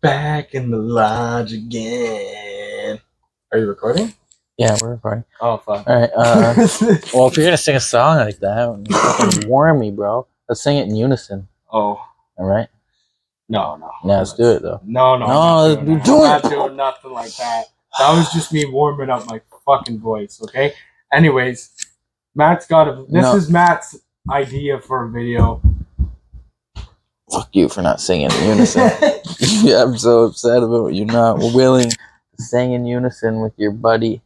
back in the lodge again. Are you recording? Yeah, we're recording. Oh, fuck. All right. Well, if you're gonna sing a song like that, fucking warn me, bro. Let's sing it in unison. Oh. All right. No. Yeah, let's do it though. No, I'm not doing nothing like that. That was just me warming up my fucking voice. Okay. Anyways, Matt's got a. This is Matt's idea for a video. Fuck you for not singing in unison. Yeah, I'm so upset about you not willing to sing in unison with your buddy.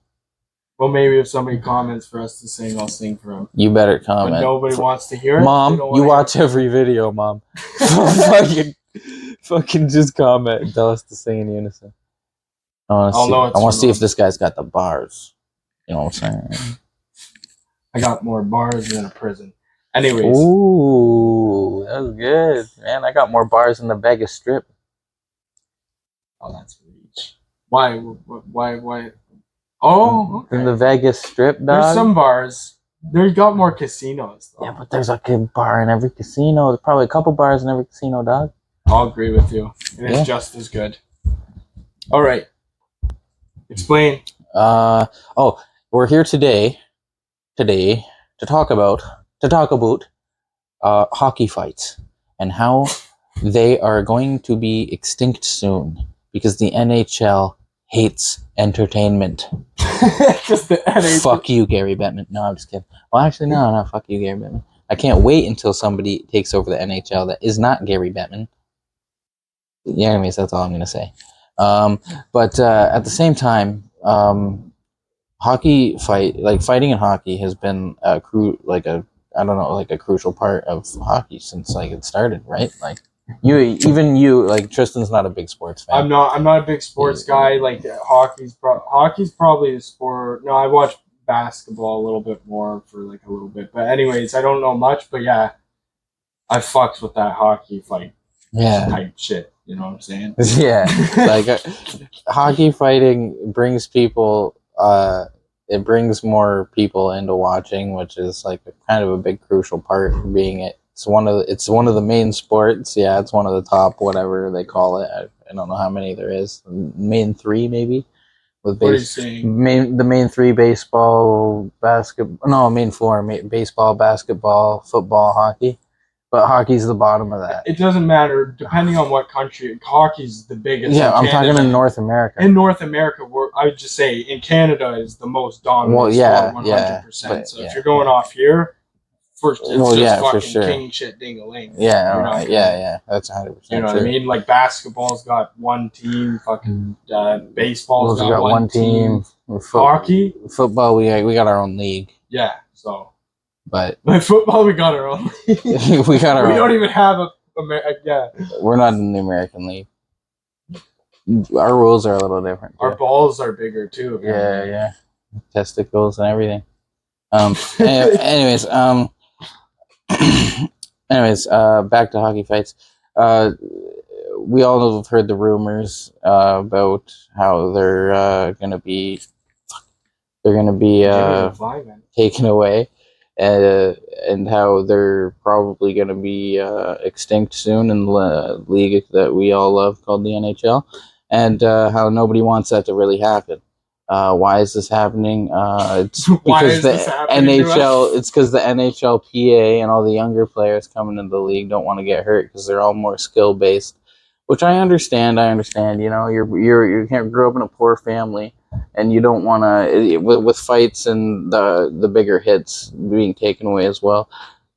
Well, maybe if somebody comments for us to sing, I'll sing for him. You better comment. But nobody wants to hear it. Mom, you watch every video, Mom. fucking just comment and tell us to sing in unison. I want to see if this guy's got the bars. You know what I'm saying? I got more bars than a prison. Anyways. Ooh, that was good, man. I got more bars than the Vegas Strip. Oh, that's reach. Why? Oh, okay. In the Vegas Strip, dog. There's some bars. They got more casinos, though. Yeah, but there's like a bar in every casino. There's probably a couple bars in every casino, dog. I'll agree with you. It's just as good. All right. Explain. We're here today to talk about hockey fights and how they are going to be extinct soon because the NHL hates entertainment. Just the NHL. Fuck you, Gary Bettman. No, I'm just kidding. Well, actually, no. Fuck you, Gary Bettman. I can't wait until somebody takes over the NHL that is not Gary Bettman. Yeah, anyways, that's all I'm gonna say. But at the same time, fighting in hockey has been a crucial part of hockey since it started, right? Like Tristan's not a big sports fan. I'm not a big sports guy. Like hockey's probably a sport. No, I watch basketball a little bit more for a little bit. But anyways, I don't know much. But yeah, I fucks with that hockey fight. Yeah, type shit. You know what I'm saying? Yeah, hockey fighting brings people. It brings more people into watching, which is kind of a big crucial part of being it. It's one of the main sports. Yeah, it's one of the top, whatever they call it. I don't know how many there is. Main three, maybe. With the main three: baseball, basketball. No, main four: baseball, basketball, football, hockey. But hockey's the bottom of that. It doesn't matter, depending on what country. Hockey's the biggest. Yeah, I'm talking in North America. In North America, I would just say in Canada is the most dominant sport, 100%. So if you're going off here, fucking king shit ding-a-ling. Yeah, that's 100%. You know what I mean? Like basketball's got one team. Fucking baseball's got one team. Hockey, football, we got our own league. Yeah, so. But football, we got our own league. We don't even have We're not in the American League. Our rules are a little different. Our balls are bigger too. Apparently. Yeah. Testicles and everything. Anyways, back to hockey fights. We all have heard the rumors about how they're gonna be taken away. And how they're probably going to be extinct soon in the league that we all love called the NHL, and how nobody wants that to really happen. Why is this happening? It's because the NHL. It's because the NHLPA and all the younger players coming into the league don't want to get hurt because they're all more skill based, which I understand. You know, you can't grow up in a poor family. And you don't want to, with fights and the bigger hits being taken away as well,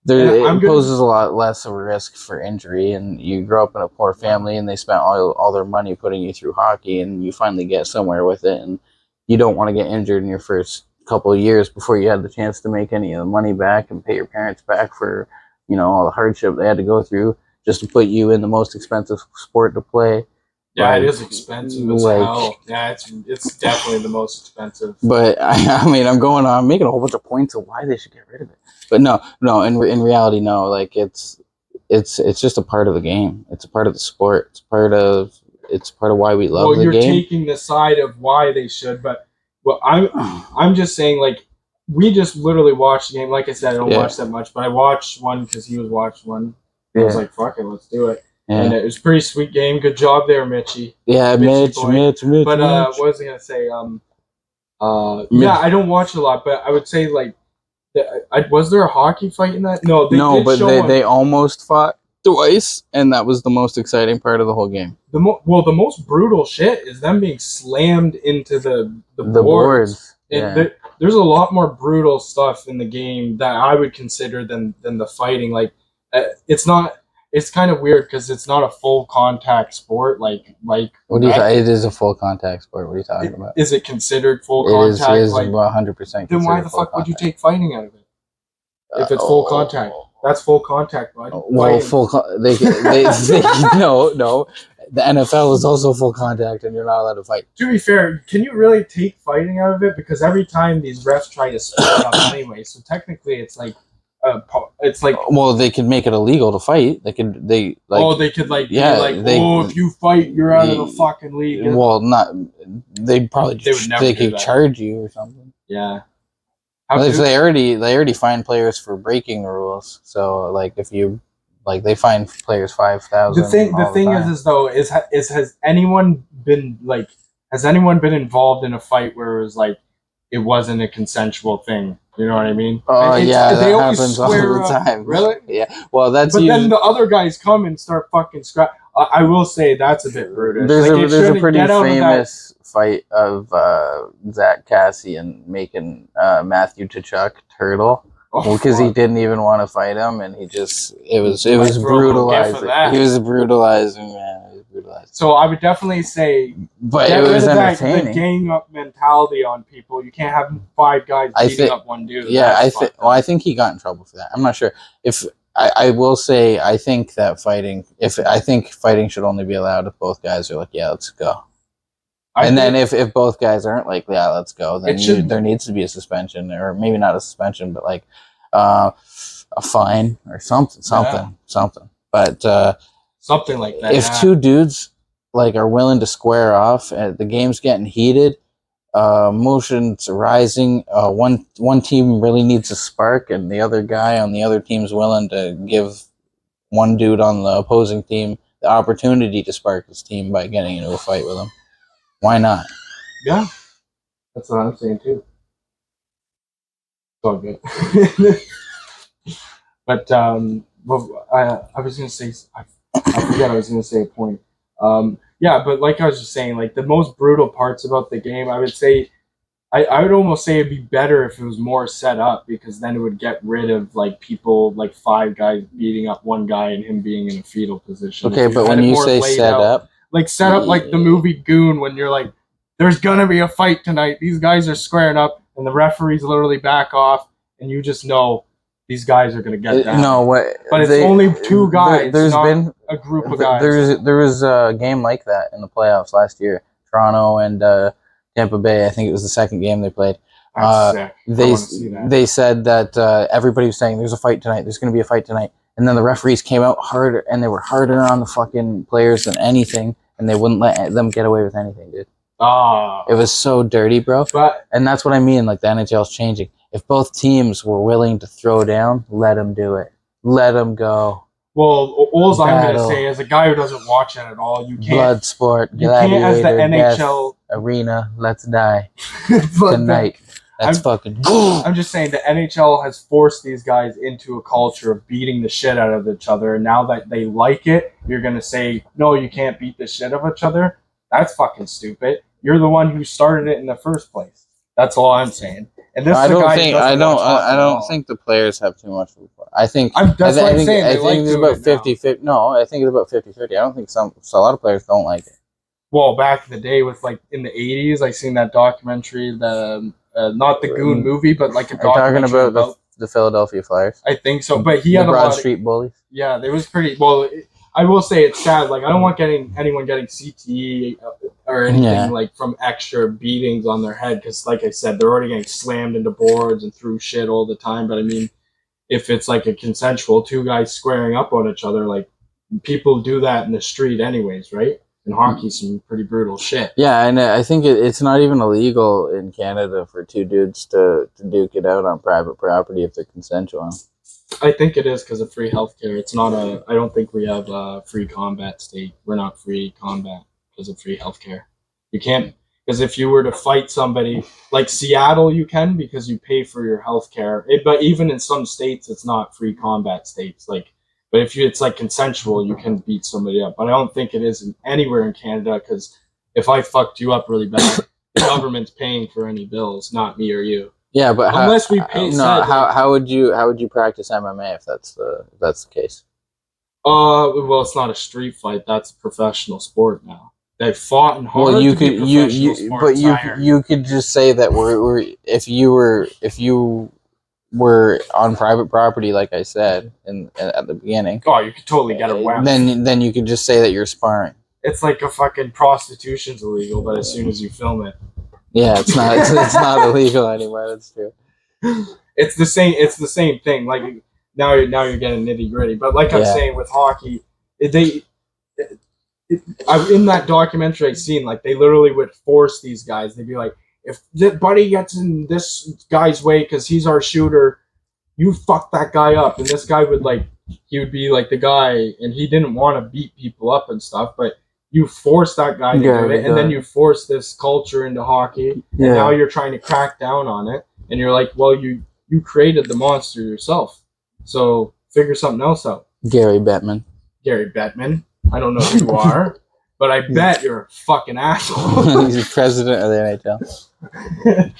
it poses a lot less of a risk for injury. And you grow up in a poor family and they spent all their money putting you through hockey and you finally get somewhere with it. And you don't want to get injured in your first couple of years before you had the chance to make any of the money back and pay your parents back for, all the hardship they had to go through just to put you in the most expensive sport to play. Yeah, it is expensive as hell. Yeah, it's definitely the most expensive. But I'm making a whole bunch of points of why they should get rid of it. But no. In reality, no. It's just a part of the game. It's a part of the sport. It's part of why we love the game. Well, you're taking the side of why they should, but I'm just saying we just literally watched the game. Like I said, I don't watch that much, but I watched one because he was watching one. I was like, fuck it, let's do it. And it was a pretty sweet game. Good job there, Mitchie. Yeah, Mitch. But what was I gonna say? Yeah, I don't watch a lot, but I would say like, was there a hockey fight in that? No, they almost fought twice, and that was the most exciting part of the whole game. The most brutal shit is them being slammed into the boards. Yeah. There's a lot more brutal stuff in the game that I would consider than the fighting. Like, it's not. It's kind of weird because it's not a full contact sport. Like. What do you? It is a full contact sport. What are you talking about? Is it considered full contact? It is 100%. Then why the fuck would you take fighting out of it? If it's full contact, that's full contact, bud. Well, no. The NFL is also full contact, and you're not allowed to fight. To be fair, can you really take fighting out of it? Because every time these refs try to split it up anyway, so technically it's like. Well, they could make it illegal to fight. If you fight, you're out of the fucking league. Well, they could charge you or something. Yeah. They already fine players for breaking the rules. So if you they fine players $5,000. The thing is has anyone been involved in a fight where it was it wasn't a consensual thing? You know what I mean? Oh yeah, that happens all the time. Really? Yeah. Well, then the other guys come and start fucking scrap. I will say that's a bit brutish. There's a pretty famous fight of Zach Cassie and making Mathew Alkenbrack turtle because he didn't even want to fight him, and it was brutalizing. He was brutalizing, man. So I would definitely say, but it was entertaining. The gang up mentality on people. You can't have 5 guys beating up one dude. Yeah, I think he got in trouble for that. I'm not sure if. I will say I think that fighting should only be allowed if both guys are like, yeah, let's go. Then if both guys aren't like, yeah, let's go, then there needs to be a suspension, or maybe not a suspension, but a fine or something. But something like that. If two dudes are willing to square off, the game's getting heated, emotions rising, one team really needs a spark, and the other guy on the other team's willing to give one dude on the opposing team the opportunity to spark his team by getting into a fight with him. Why not? Yeah, that's what I'm saying too. It's all good. But I was gonna say I forget I was gonna say a point. Yeah, but like I was just saying, the most brutal parts about the game, I would say, I would almost say it'd be better if it was more set up, because then it would get rid of people 5 guys beating up one guy and him being in a fetal position. Okay, but when you say set up, set up the movie Goon, when you're there's gonna be a fight tonight. These guys are squaring up, and the referees literally back off, and you just know these guys are gonna get down. But it's only 2 guys. There's been a group of guys. There was a game like that in the playoffs last year. Toronto and Tampa Bay. I think it was the second game they played. Sick. They said that everybody was saying there's a fight tonight. There's going to be a fight tonight, and then the referees came out harder, and they were harder on the fucking players than anything, and they wouldn't let them get away with anything, dude. It was so dirty, bro. And that's what I mean. The NHL's changing. If both teams were willing to throw down, let them do it. Let them go. Well, all I'm going to say, as a guy who doesn't watch it at all, you can't. Blood sport, gladiator, as the NHL arena, let's die tonight. That's fucking. I'm just saying the NHL has forced these guys into a culture of beating the shit out of each other, and now that they like it, you're going to say, no, you can't beat the shit out of each other. That's fucking stupid. You're the one who started it in the first place. That's all I'm saying. And this I don't think the players have too much. I think that's what I'm saying. I think it's about 50-50. No, I think it's about 50-50. I don't think a lot of players don't like it. Well, back in the day, with in the 80s, I seen that documentary, the not the Goon movie, but a documentary. You're talking about the Philadelphia Flyers? I think so, but he had the Broad Street Bullies. Yeah, it was pretty. Well, I will say it's sad. I don't want anyone getting CTE or anything from extra beatings on their head, because, like I said, they're already getting slammed into boards and through shit all the time. But I mean, if it's a consensual 2 guys squaring up on each other, people do that in the street anyways, right? In hockey, some pretty brutal shit. Yeah, and I think it's not even illegal in Canada for 2 dudes to duke it out on private property if they're consensual. I think it is because of free healthcare. It's not a. I don't think we have a free combat state. We're not free combat because of free healthcare. You can't, because if you were to fight somebody like Seattle, you can because you pay for your healthcare. But even in some states, it's not free combat states. Like, but if it's like consensual, you can beat somebody up. But I don't think it is anywhere in Canada because if I fucked you up really bad, the government's paying for any bills, not me or you. Yeah, but unless we pay. How would you practice MMA if that's the case? Well, it's not a street fight. That's a professional sport now. They've fought and hard. Well, you to be could you could just say that we're if you were on private property, like I said at the beginning. Oh, you could totally get a weapon. Then you could just say that you're sparring. It's like a fucking prostitution's illegal, but as soon as you film it. Yeah, it's not. It's not illegal anymore. That's true. It's the same. It's the same thing. Like now you're getting nitty gritty. But like I'm saying with hockey, in that documentary I seen, like they literally would force these guys. They'd be like, if the buddy gets in this guy's way because he's our shooter, you fuck that guy up. And this guy would he would be like the guy, and he didn't want to beat people up and stuff, but. You force that guy to do it, and then you force this culture into hockey, and now you're trying to crack down on it, and you're like, well, you created the monster yourself, so figure something else out. Gary Bettman. I don't know who you are, but I bet you're a fucking asshole. He's the president of the NHL.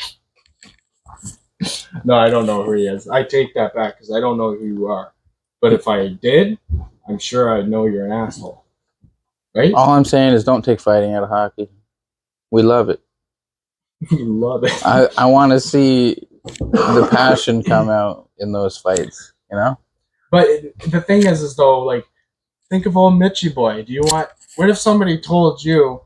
No, I don't know who he is. I take that back because I don't know who you are. But if I did, I'm sure I'd know you're an asshole. Right? All I'm saying is don't take fighting out of hockey. We love it. We love it. I want to see the passion come out in those fights, you know? But the thing is though, like, think of old Mitchie boy. What if somebody told you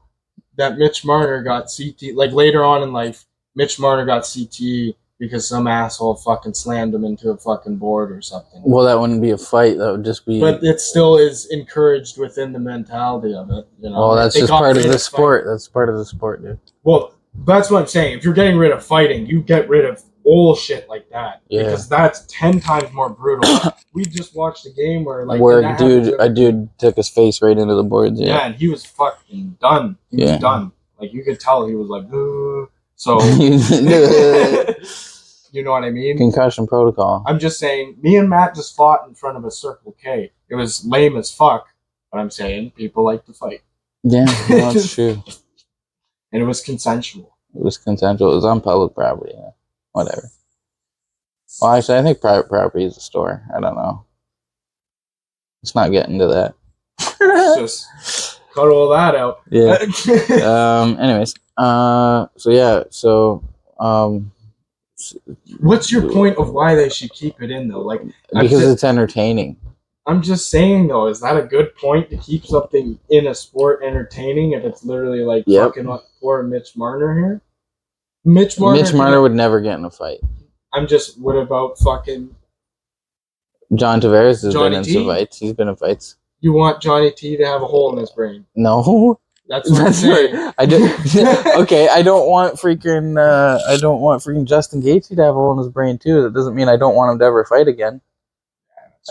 that Mitch Marner got CT, like later on in life, Mitch Marner got CT because some asshole fucking slammed him into a fucking board or something. Well, that wouldn't be a fight. That would just be... But it still is encouraged within the mentality of it, you know? Well, that's just part of the sport. That's part of the sport, dude. Well, that's what I'm saying. If you're getting rid of fighting, you get rid of old shit like that. Yeah. Because that's 10 times more brutal. We just watched a game where a dude took his face right into the boards. Yeah, and he was fucking done. He was done. Like, you could tell he was like, ugh. So, you know what I mean? Concussion protocol. I'm just saying, me and Matt just fought in front of a Circle K. It was lame as fuck, but I'm saying people like to fight. Yeah, well, that's true. And it was consensual. It was on public property. Yeah. Whatever. Well, actually, I think private property is a store. I don't know. Let's not get into that. Just cut all that out. Yeah. Anyways. What's your point of why they should keep it in though? Like, because it's entertaining. I'm just saying though, is that a good point to keep something in a sport entertaining if it's literally like fucking poor Mitch Marner here? Mitch Marner would never get in a fight. What about fucking John Tavares has been in some fights. He's been in fights. You want Johnny T to have a hole in his brain? No. That's what I'm saying. I do. Okay, I don't want freaking Justin Gaethje to have a hole in his brain too. That doesn't mean I don't want him to ever fight again.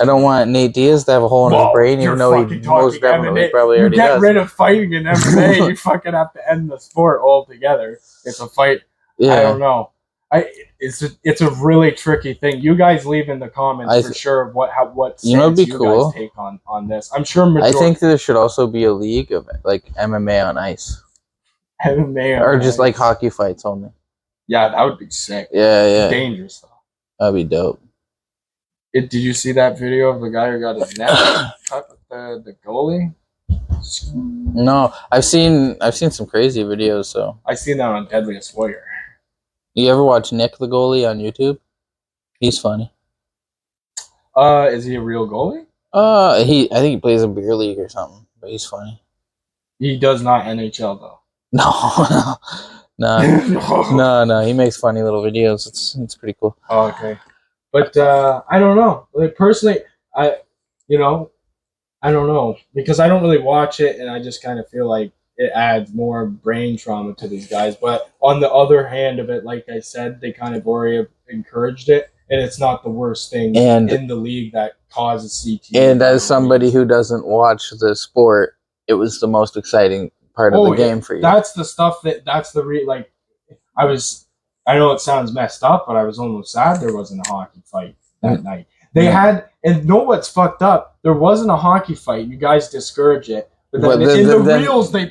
I don't want Nate Diaz to have a hole in his brain, even though he most definitely probably already does. You get rid of fighting in MMA, you fucking have to end the sport altogether. It's a fight. Yeah. I don't know. It's a really tricky thing. You guys leave in the comments for sure what stance you guys take on this. I'm sure. I think there should also be a league of like MMA on ice. MMA or just like hockey fights only. Yeah, that would be sick. Yeah. Dangerous though. That'd be dope. Did you see that video of the guy who got his neck cut with the goalie? No, I've seen some crazy videos. So I seen that on Deadliest Warrior. You ever watch Nick the goalie on YouTube? He's funny. Is he a real goalie? I think he plays in beer league or something, but he's funny. He does not NHL though. No. He makes funny little videos. It's pretty cool. Oh, okay. But I don't know. Like personally, I don't know because I don't really watch it, and I just kind of feel like it adds more brain trauma to these guys. But on the other hand of it, like I said, they kind of already encouraged it, and it's not the worst thing And in the league that causes CTE. And as somebody who doesn't watch the sport, it was the most exciting part of the game for you. That's the stuff like I know it sounds messed up, but I was almost sad there wasn't a hockey fight that night. They had, and know what's fucked up? There wasn't a hockey fight. You guys discourage it. But then in the reels, they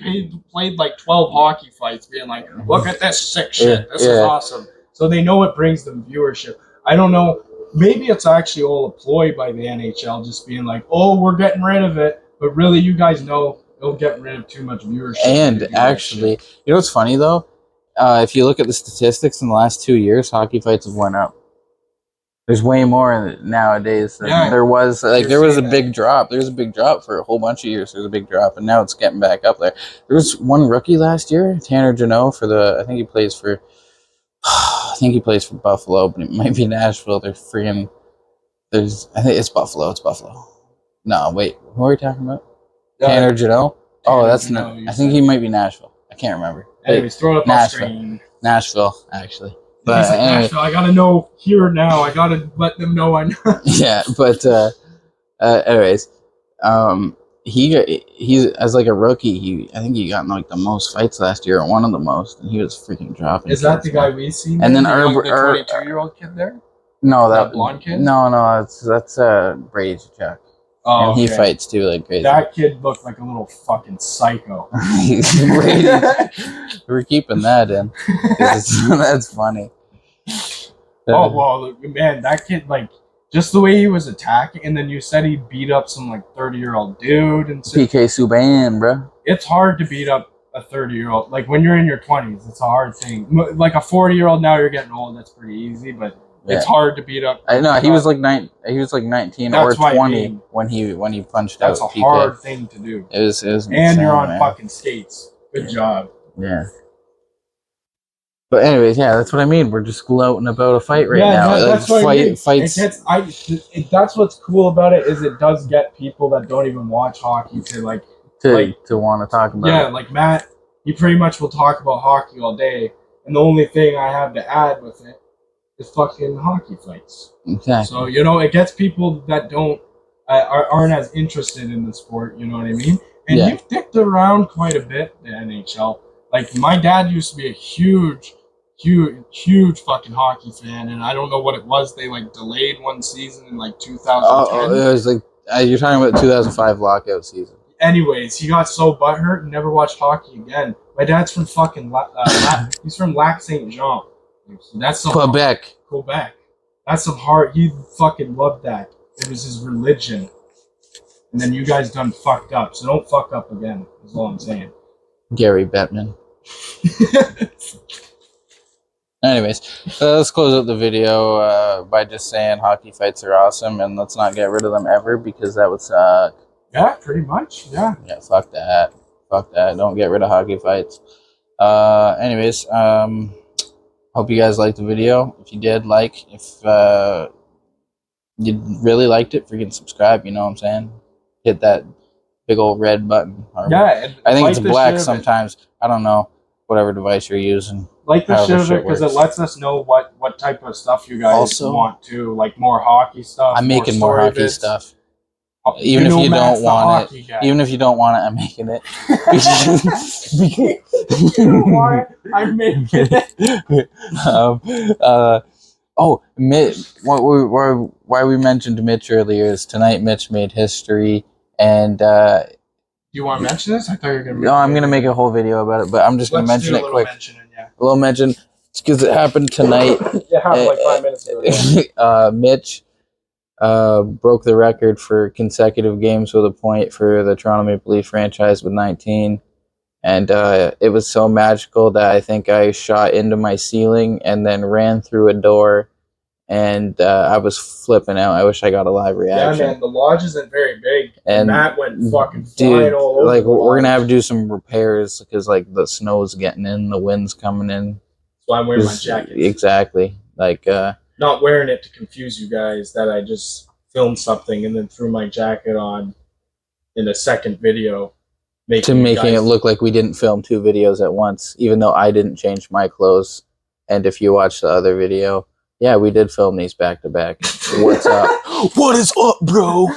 played like 12 hockey fights, being like, look at this sick shit. This is awesome. So they know it brings them viewership. I don't know. Maybe it's actually all a ploy by the NHL, just being like, oh, we're getting rid of it. But really, you guys know it'll get rid of too much viewership. And actually, you know what's funny, though? If you look at the statistics in the last 2 years, hockey fights have went up. There's way more nowadays than there was. Like, there was a big drop. There was a big drop for a whole bunch of years. There's a big drop, and now it's getting back up there. There was one rookie last year, Tanner Jeannot, I think he plays for Buffalo, but it might be Nashville. I think it's Buffalo. It's Buffalo. No, wait. Who are we talking about? Tanner Jeannot? Oh, that's not. I think he might be Nashville. I can't remember. Anyways, throw it up on screen. Nashville, actually. But he's like, Nashville, I gotta know here now. I gotta let them know I know. Yeah, but anyways, he's as like a rookie. I think he got in like the most fights last year, or one of the most, and he was freaking dropping. Is that the guy we seen? And then the 22-year-old kid there. No, that blonde kid. No, that's Brady Tkachuk. Oh, and he fights too like crazy. That kid looked like a little fucking psycho. We're keeping that in. That's funny. Oh, well, man, that kid, like, just the way he was attacking, and then you said he beat up some, like, 30-year-old dude. And PK Subban, bro. It's hard to beat up a 30-year-old. Like, when you're in your 20s, it's a hard thing. Like, a 40-year-old now, you're getting old, that's pretty easy, but it's hard to beat up. I know, he was like 19 or 20 when he punched out. That's a PK. hard thing to do. It was and insane, you're on fucking skates. Good job. Yeah. But anyways, yeah, that's what I mean. We're just gloating about a fight now. That's what I mean. Fights. That's what's cool about it, is it does get people that don't even watch hockey to want to talk about. Yeah, like Matt, he pretty much will talk about hockey all day, and the only thing I have to add with it is fucking hockey fights. Exactly. So it gets people that aren't as interested in the sport. You know what I mean? And you've dicked around quite a bit the NHL. Like, my dad used to be a huge fucking hockey fan, and I don't know what it was. They like delayed one season in like 2010. Oh, it was like you're talking about the 2005 lockout season. Anyways, he got so butthurt and never watched hockey again. My dad's from fucking he's from Lac Saint Jean. So that's Quebec. That's some hard. He fucking loved that. It was his religion. And then you guys done fucked up. So don't fuck up again. Is all I'm saying. Gary Bettman. Anyways, let's close out the video by just saying hockey fights are awesome, and let's not get rid of them ever, because that would suck. Yeah, pretty much. Yeah. Yeah, fuck that. Don't get rid of hockey fights. Anyways, hope you guys liked the video. If you did, if you really liked it, freaking subscribe, you know what I'm saying? Hit that big old red button. Yeah. I think it's black sometimes. I don't know. Whatever device you're using. Like the shit of it, because it lets us know what type of stuff you guys want to, like more hockey stuff. I'm making more hockey stuff. Even if you don't want it. Even if you don't want it, I'm making it. You don't want it, I'm making it. Why we mentioned Mitch earlier is tonight Mitch made history, and do you want to mention this? I thought you were going to. No, I'm going to make a whole video about it, but I'm just going to mention it quick. A little mention, because it happened tonight. It happened like 5 minutes ago. Mitch broke the record for consecutive games with a point for the Toronto Maple Leaf franchise with 19. And it was so magical that I think I shot into my ceiling and then ran through a door. And I was flipping out. I wish I got a live reaction. Yeah, man, the lodge isn't very big. And Matt went fucking flying all over. Like, we're going to have to do some repairs because, like, the snow's getting in, the wind's coming in. That's why I'm wearing my jacket. Exactly. Like, not wearing it to confuse you guys that I just filmed something and then threw my jacket on in a second video. Making it look like we didn't film 2 videos at once, even though I didn't change my clothes. And if you watch the other video, Yeah, we did film these back to back. What's up? What is up, bro?